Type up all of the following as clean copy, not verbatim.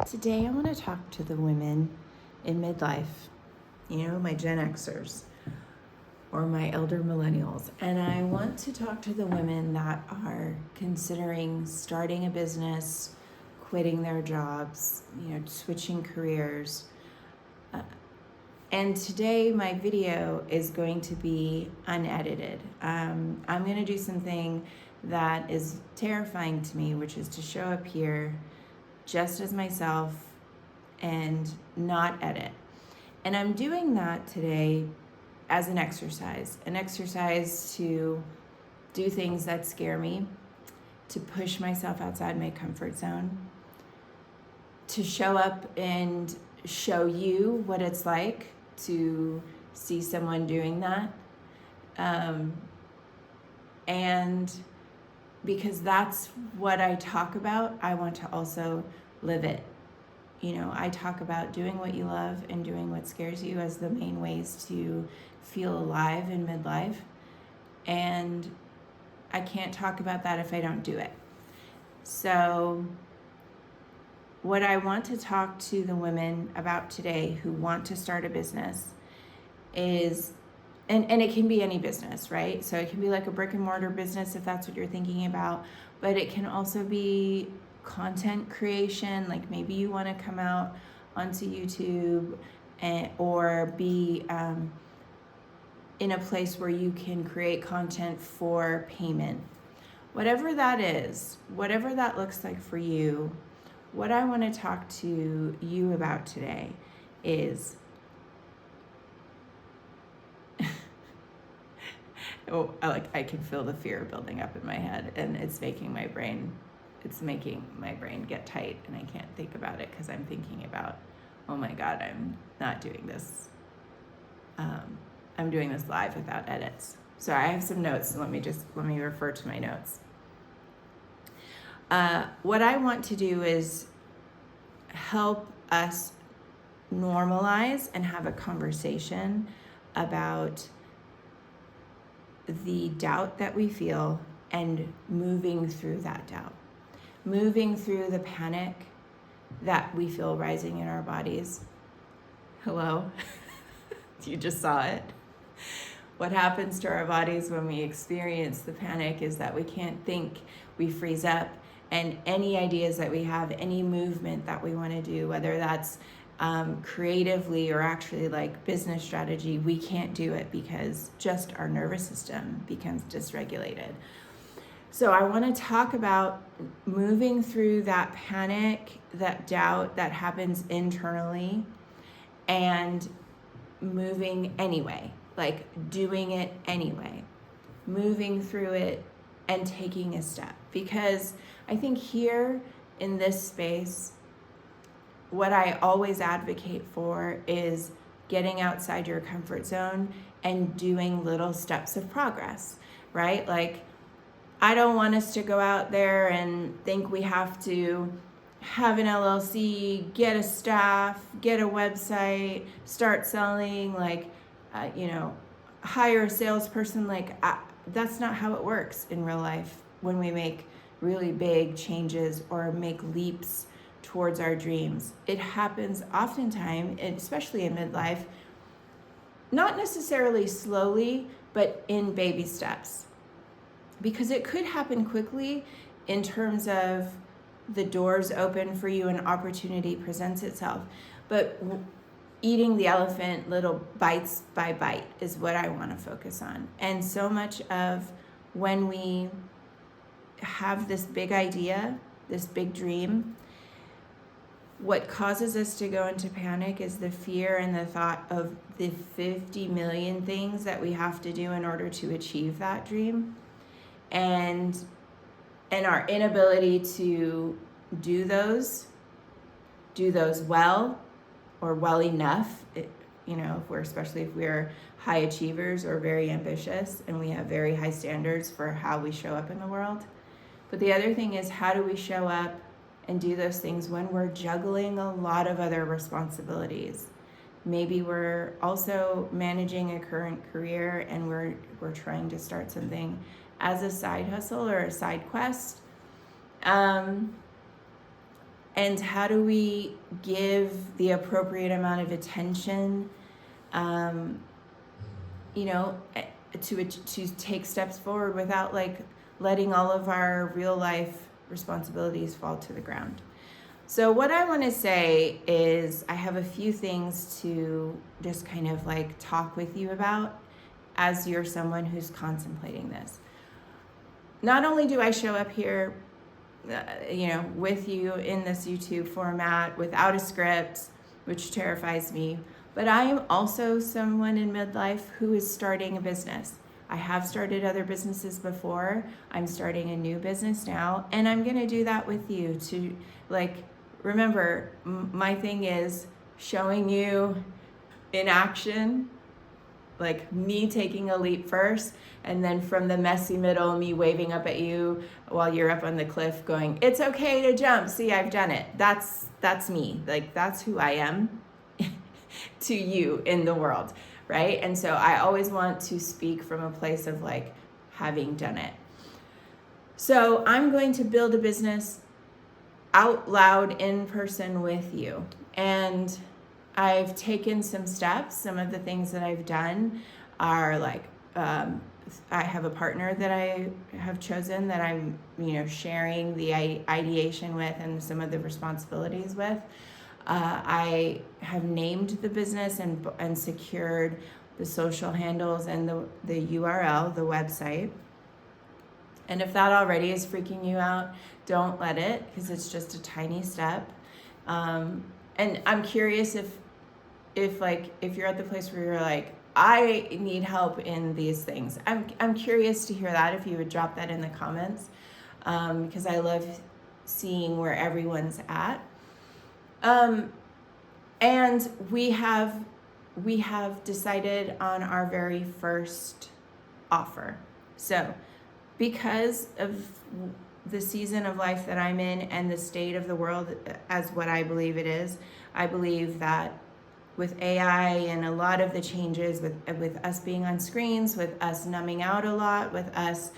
Today I want to talk to the women in midlife, my Gen Xers or my elder millennials. And I want to talk to the women that are considering starting a business, quitting their jobs, switching careers. And today my video is going to be unedited. I'm going to do something that is terrifying to me, which is to show up here just as myself and not edit. And I'm doing that today as an exercise to do things that scare me, to push myself outside my comfort zone, to show up and show you what it's like to see someone doing that. And because that's what I talk about, I want to also live it. I talk about doing what you love and doing what scares you as the main ways to feel alive in midlife. And I can't talk about that if I don't do it. So what I want to talk to the women about today who want to start a business is, and it can be any business, right? So it can be like a brick and mortar business if that's what you're thinking about, but it can also be content creation. Like maybe you want to come out onto YouTube or be in a place where you can create content for payment. Whatever that is, whatever that looks like for you, what I want to talk to you about today is I can feel the fear building up in my head, and it's making my brain get tight, and I can't think about it because I'm thinking about, oh my God, I'm not doing this. I'm doing this live without edits. So I have some notes, so let me refer to my notes. What I want to do is help us normalize and have a conversation about the doubt that we feel and moving through that doubt, moving through the panic that we feel rising in our bodies. Hello? You just saw it. What happens to our bodies when we experience the panic is that we can't think, we freeze up, and any ideas that we have, any movement that we want to do, whether that's creatively or actually like business strategy, we can't do it because just our nervous system becomes dysregulated. So I want to talk about moving through that panic, that doubt that happens internally, and moving anyway, like doing it anyway, moving through it and taking a step. Because I think here in this space, what I always advocate for is getting outside your comfort zone and doing little steps of progress, right? Like, I don't want us to go out there and think we have to have an LLC, get a staff, get a website, start selling, hire a salesperson. That's not how it works in real life when we make really big changes or make leaps towards our dreams. It happens oftentimes, especially in midlife, not necessarily slowly, but in baby steps. Because it could happen quickly in terms of the doors open for you and opportunity presents itself. But eating the elephant little bites by bite is what I want to focus on. And so much of when we have this big idea, this big dream, what causes us to go into panic is the fear and the thought of the 50 million things that we have to do in order to achieve that dream. And our inability to do those well or well enough, especially if we're high achievers or very ambitious and we have very high standards for how we show up in the world. But the other thing is, how do we show up and do those things when we're juggling a lot of other responsibilities? Maybe we're also managing a current career and we're trying to start something as a side hustle or a side quest. And how do we give the appropriate amount of attention, to take steps forward without like letting all of our real life responsibilities fall to the ground. So what I want to say is I have a few things to just kind of like talk with you about as you're someone who's contemplating this. Not only do I show up here with you in this YouTube format without a script, which terrifies me, but I am also someone in midlife who is starting a business. I have started other businesses before. I'm starting a new business now, and I'm going to do that with you to remember, my thing is showing you in action, like me taking a leap first, and then from the messy middle, me waving up at you while you're up on the cliff going, it's okay to jump. See, I've done it. That's me. Like, that's who I am to you in the world, right? And so I always want to speak from a place of like having done it. So I'm going to build a business out loud in person with you. And I've taken some steps. Some of the things that I've done are like, I have a partner that I have chosen that I'm, sharing the ideation with and some of the responsibilities with. I have named the business and secured the social handles and the URL, the website. And if that already is freaking you out, don't let it, because it's just a tiny step. And I'm curious if you're at the place where you're like, I need help in these things. I'm curious to hear that, if you would drop that in the comments, because I love seeing where everyone's at. And we have decided on our very first offer. So because of the season of life that I'm in and the state of the world as what I believe it is, I believe that with AI and a lot of the changes with us being on screens, with us numbing out a lot, with us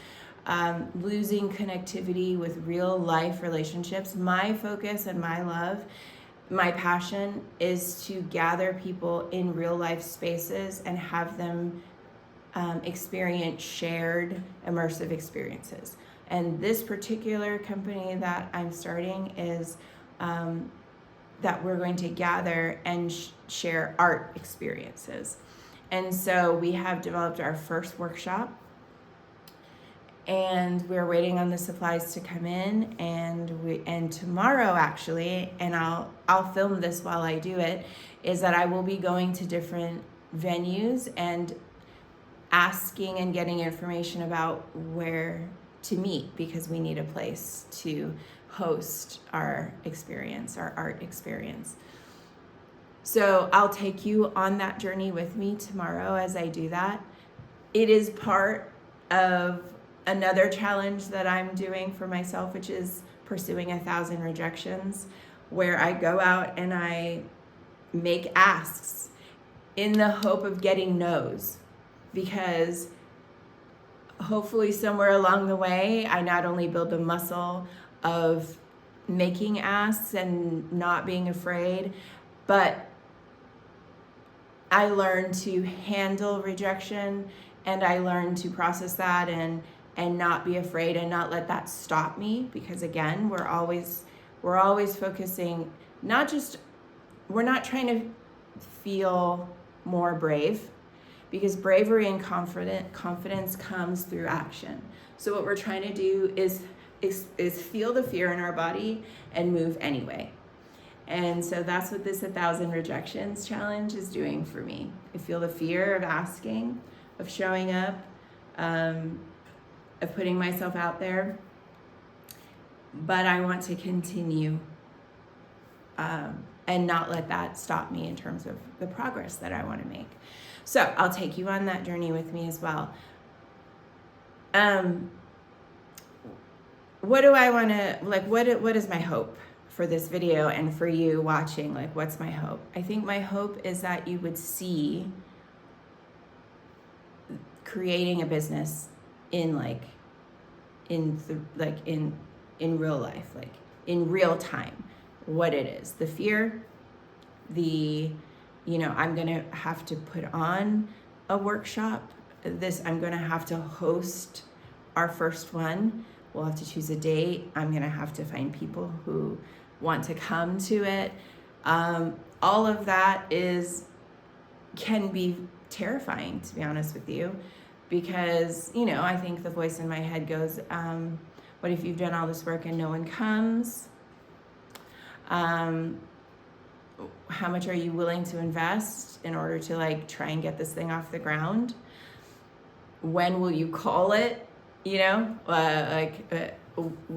losing connectivity with real life relationships, my focus and my love, my passion is to gather people in real life spaces and have them experience shared immersive experiences. And this particular company that I'm starting is that we're going to gather and share art experiences. And so we have developed our first workshop, and we're waiting on the supplies to come in, and tomorrow actually, and I'll film this while I do it, is that I will be going to different venues and asking and getting information about where to meet, because we need a place to host our experience, our art experience. So I'll take you on that journey with me tomorrow as I do that. It is part of another challenge that I'm doing for myself, which is pursuing 1,000 rejections, where I go out and I make asks in the hope of getting no's, because hopefully somewhere along the way, I not only build the muscle of making asks and not being afraid, but I learn to handle rejection, and I learn to process that and not be afraid and not let that stop me, because again, we're always focusing, we're not trying to feel more brave, because bravery and confidence comes through action. So what we're trying to do is feel the fear in our body and move anyway. And so that's what this 1,000 rejections challenge is doing for me. I feel the fear of asking, of showing up, of putting myself out there, but I want to continue and not let that stop me in terms of the progress that I want to make. So I'll take you on that journey with me as well. What do I want to, what is my hope for this video and for you watching? Like, what's my hope? I think my hope is that you would see creating a business in real life, like in real time, what it is. The fear, I'm going to have to put on a workshop. I'm going to have to host our first one. We'll have to choose a date. I'm going to have to find people who want to come to it. All of that can be terrifying, to be honest with you, because, I think the voice in my head goes, what if you've done all this work and no one comes? How much are you willing to invest in order to try and get this thing off the ground? When will you call it? Will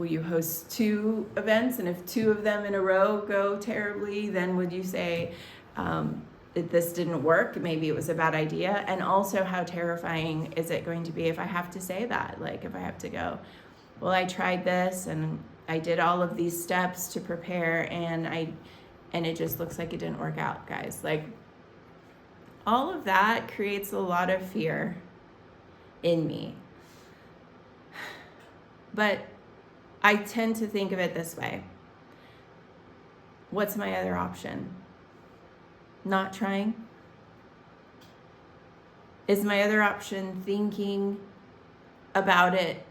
you host 2 events? And if 2 of them in a row go terribly, then would you say that this didn't work? Maybe it was a bad idea. And also, how terrifying is it going to be if I have to say that? If I have to go, well, I tried this and I did all of these steps to prepare and it just looks like it didn't work out, guys. All of that creates a lot of fear in me. But I tend to think of it this way. What's my other option? Not trying? Is my other option thinking about it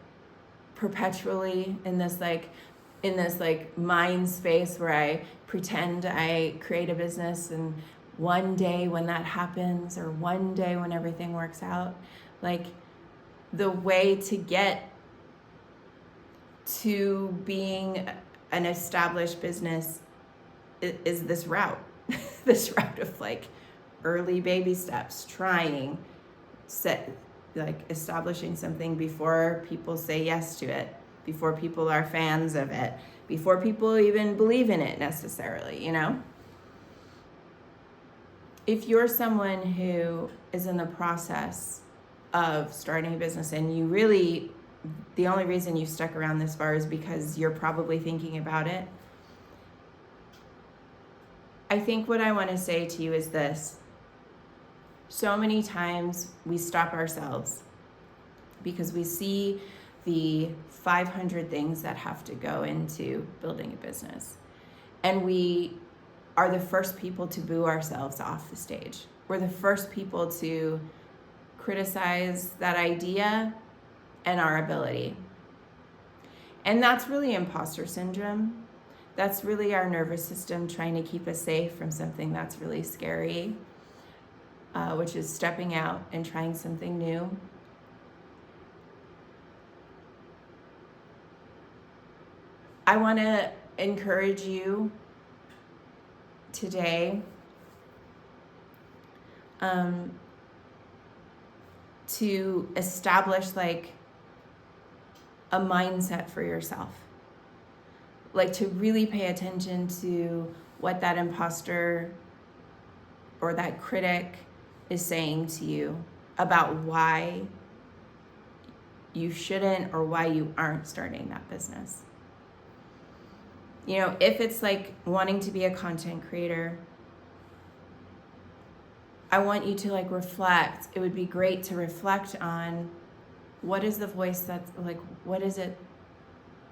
perpetually in this mind space where I pretend I create a business, and one day when that happens, or one day when everything works out, the way to get to being an established business is this route, this route of early baby steps, establishing something before people say yes to it, before people are fans of it, before people even believe in it necessarily, If you're someone who is in the process of starting a business and the only reason you stuck around this far is because you're probably thinking about it, I think what I want to say to you is this. So many times we stop ourselves because we see the 500 things that have to go into building a business. And we are the first people to boo ourselves off the stage. We're the first people to criticize that idea and our ability. And that's really imposter syndrome. That's really our nervous system trying to keep us safe from something that's really scary, which is stepping out and trying something new. I want to encourage you today to establish a mindset for yourself. To really pay attention to what that imposter or that critic is saying to you about why you shouldn't or why you aren't starting that business. If it's wanting to be a content creator, I want you to reflect. It would be great to reflect on what is the voice that's what is it?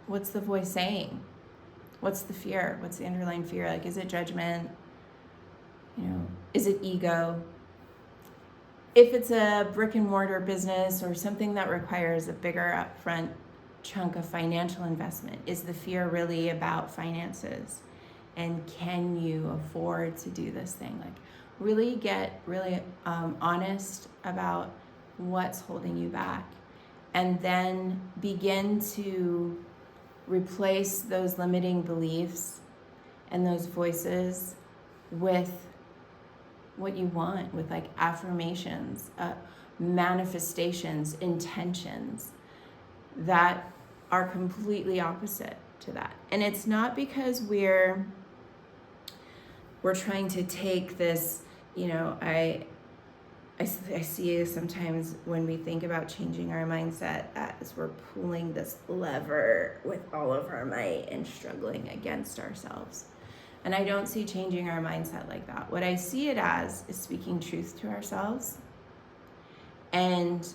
What's the voice saying? What's the fear? What's the underlying fear? Is it judgment? Is it ego? If it's a brick and mortar business or something that requires a bigger upfront chunk of financial investment, is the fear really about finances? And can you afford to do this thing? Really get honest about what's holding you back, and then begin to replace those limiting beliefs and those voices with what you want, with affirmations, manifestations, intentions that are completely opposite to that. And it's not because we're trying to take this, I see sometimes when we think about changing our mindset as we're pulling this lever with all of our might and struggling against ourselves. And I don't see changing our mindset like that. What I see it as is speaking truth to ourselves and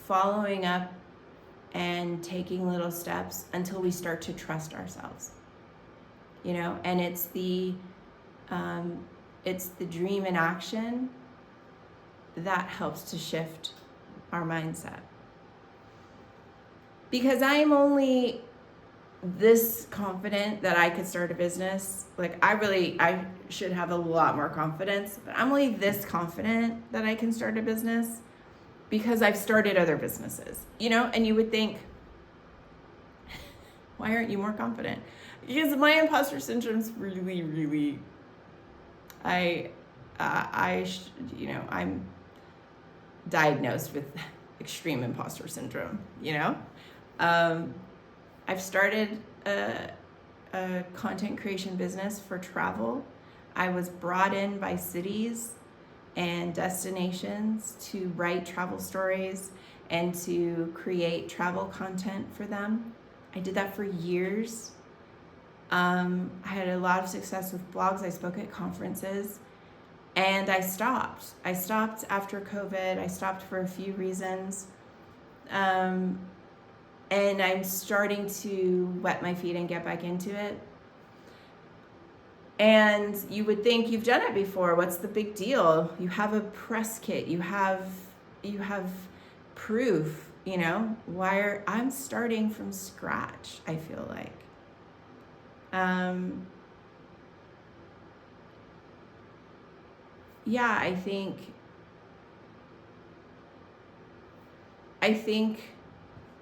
following up and taking little steps until we start to trust ourselves. you know, and it's the dream in action that helps to shift our mindset. Because I'm only this confident that I could start a business. Like I should have a lot more confidence, but I'm only this confident that I can start a business because I've started other businesses, you know? And you would think, why aren't you more confident? Because my imposter syndrome's really, really, I'm diagnosed with extreme imposter syndrome, you know? I've started a content creation business for travel. I was brought in by cities and destinations to write travel stories and to create travel content for them. I did that for years. I had a lot of success with blogs. I spoke at conferences, and I stopped. I stopped after COVID. I stopped for a few reasons. And I'm starting to wet my feet and get back into it. And you would think you've done it before. What's the big deal? You have a press kit. You have proof, you know? I'm starting from scratch, I feel like. Yeah, I think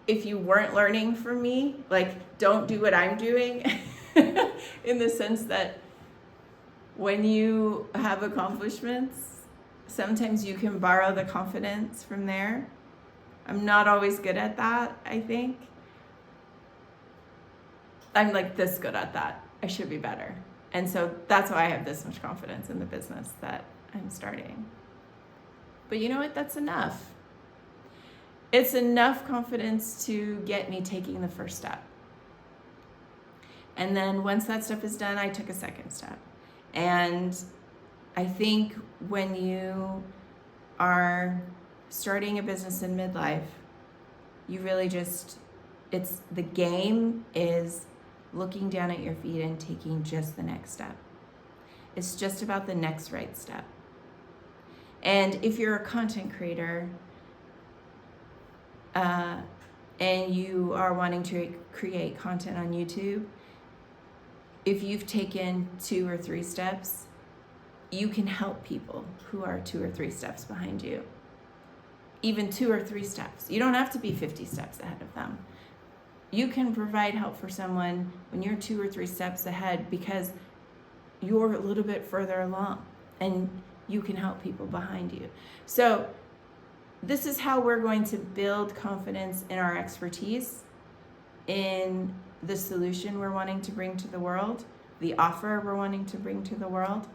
if you weren't learning from me, like, don't do what I'm doing in the sense that when you have accomplishments, sometimes you can borrow the confidence from there. I'm not always good at that, I think. I'm like this good at that. I should be better. And so that's why I have this much confidence in the business that I'm starting. But you know what? That's enough. It's enough confidence to get me taking the first step. And then once that step is done, I took a second step. And I think when you are starting a business in midlife, you really the game is looking down at your feet and taking just the next step. It's just about the next right step. And if you're a content creator, and you are wanting to create content on YouTube, if you've taken 2 or 3 steps, you can help people who are 2 or 3 steps behind you. Even 2 or 3 steps. You don't have to be 50 steps ahead of them. You can provide help for someone when you're 2 or 3 steps ahead because you're a little bit further along and you can help people behind you. So this is how we're going to build confidence in our expertise, in the solution we're wanting to bring to the world, the offer we're wanting to bring to the world.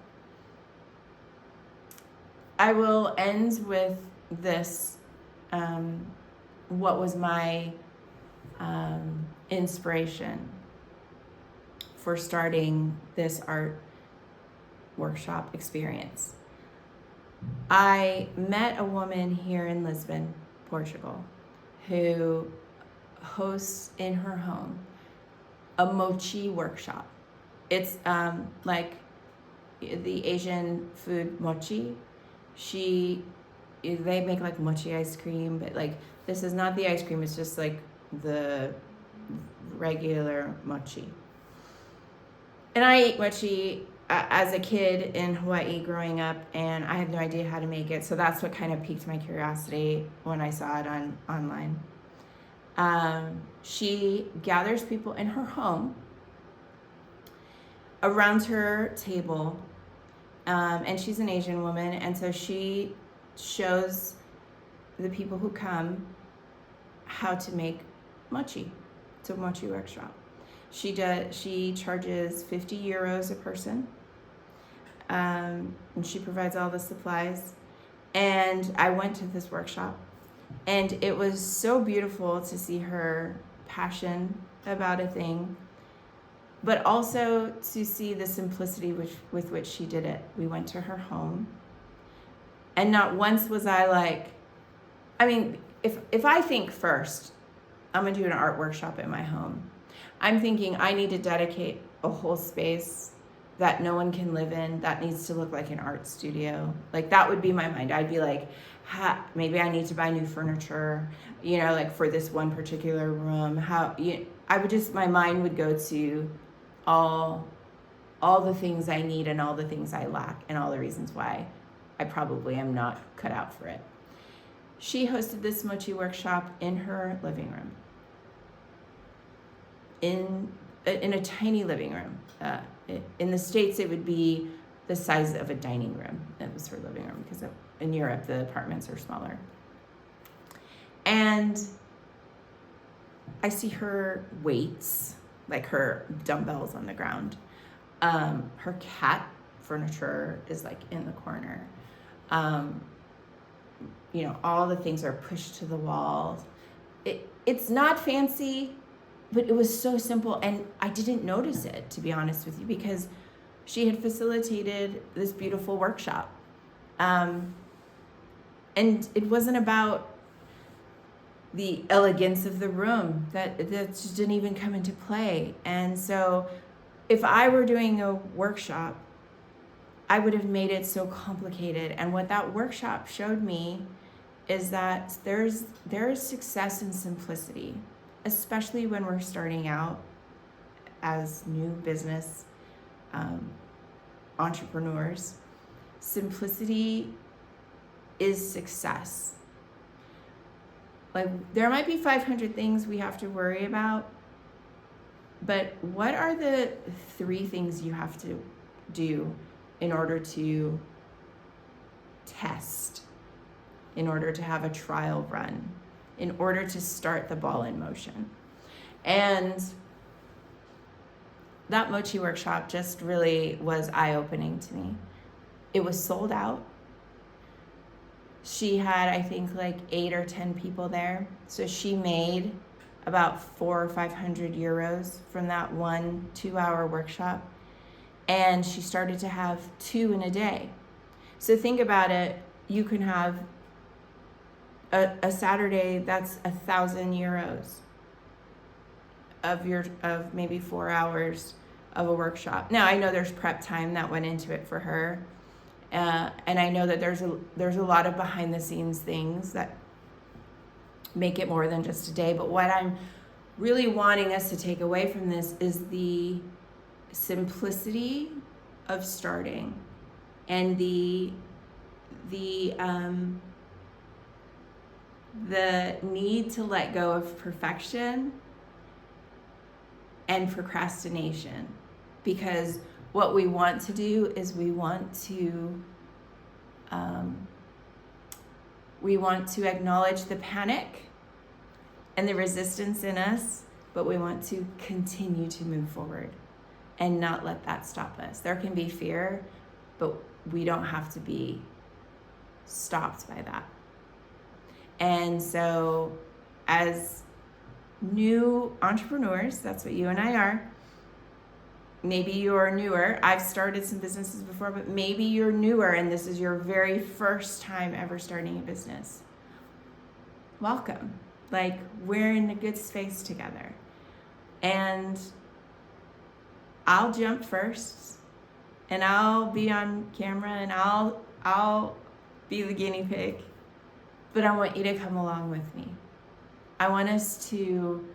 I will end with this. What was my inspiration for starting this art workshop experience? I met a woman here in Lisbon, Portugal, who hosts in her home a mochi workshop. It's like the Asian food mochi. They make like mochi ice cream, but like this is not the ice cream, it's just like the regular mochi. And I ate mochi as a kid in Hawaii growing up, and I had no idea how to make it, so that's what kind of piqued my curiosity when I saw it online. She gathers people in her home around her table, and she's an Asian woman, and so she shows the people who come how to make mochi. It's a mochi workshop. She charges 50 euros a person, and she provides all the supplies. And I went to this workshop, and it was so beautiful to see her passion about a thing, but also to see the simplicity with which she did it. We went to her home, and not once was I like, if I think first, I'm gonna do an art workshop in my home, I'm thinking I need to dedicate a whole space that no one can live in that needs to look like an art studio. Like that would be my mind. I'd be like, maybe I need to buy new furniture, like for this one particular room. My mind would go to all the things I need and all the things I lack and all the reasons why I probably am not cut out for it. She hosted this mochi workshop in her living room, in a tiny living room. In the States, it would be the size of a dining room. That was her living room, because in Europe, the apartments are smaller. And I see her weights, like her dumbbells on the ground. Her cat furniture is like in the corner. All the things are pushed to the wall. It's not fancy, but it was so simple, and I didn't notice it, to be honest with you, because she had facilitated this beautiful workshop. And it wasn't about the elegance of the room. That just didn't even come into play. And so if I were doing a workshop, I would have made it so complicated. And what that workshop showed me is that there is success in simplicity, especially when we're starting out as new business entrepreneurs. Simplicity is success. Like, there might be 500 things we have to worry about, but what are the 3 things you have to do in order to test, in order to have a trial run, in order to start the ball in motion? And that mochi workshop just really was eye-opening to me. It was sold out. She had, I think, like 8 or 10 people there. So she made about 400 or 500 euros from that 1-2-hour workshop. And she started to have 2 in a day. So think about it. You can have a Saturday, that's 1,000 euros of maybe 4 hours of a workshop. Now, I know there's prep time that went into it for her. And I know that there's a lot of behind the scenes things that make it more than just a day. But what I'm really wanting us to take away from this is the simplicity of starting, and the need to let go of perfection and procrastination. Because what we want to do is we want to acknowledge the panic and the resistance in us, but we want to continue to move forward and not let that stop us. There can be fear, but we don't have to be stopped by that. And so as new entrepreneurs, that's what you and I are. Maybe you're newer. I've started some businesses before, but maybe you're newer and this is your very first time ever starting a business. Welcome. Like, we're in a good space together. And I'll jump first, and I'll be on camera, and I'll be the guinea pig. But I want you to come along with me. I want us to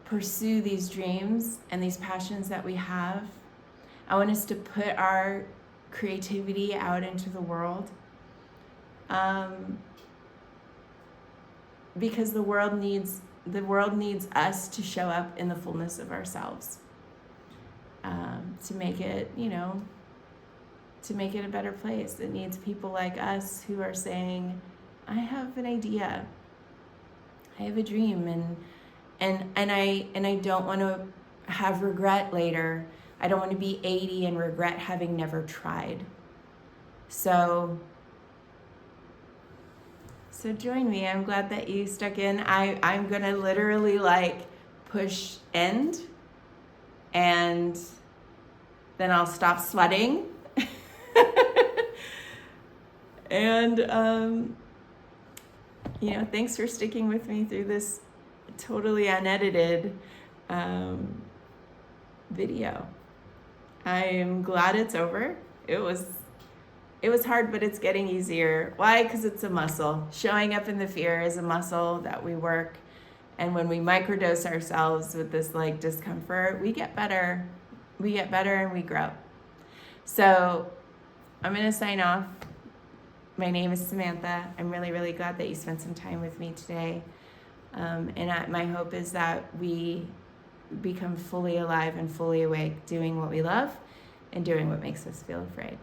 pursue these dreams and these passions that we have. I want us to put our creativity out into the world, because the world needs us to show up in the fullness of ourselves, to make it, to make it a better place. It needs people like us who are saying, I have an idea, I have a dream, and I don't want to have regret later. I don't want to be 80 and regret having never tried. So join me. I'm glad that you stuck in. I'm going to literally push end, and then I'll stop sweating. And, thanks for sticking with me through this totally unedited video. I'm glad it's over. It was hard, but it's getting easier. Why? Because it's a muscle. Showing up in the fear is a muscle that we work. And when we microdose ourselves with this like discomfort, we get better. We get better and we grow. So I'm going to sign off. My name is Samantha. I'm really, really glad that you spent some time with me today. My hope is that we become fully alive and fully awake, doing what we love and doing what makes us feel afraid.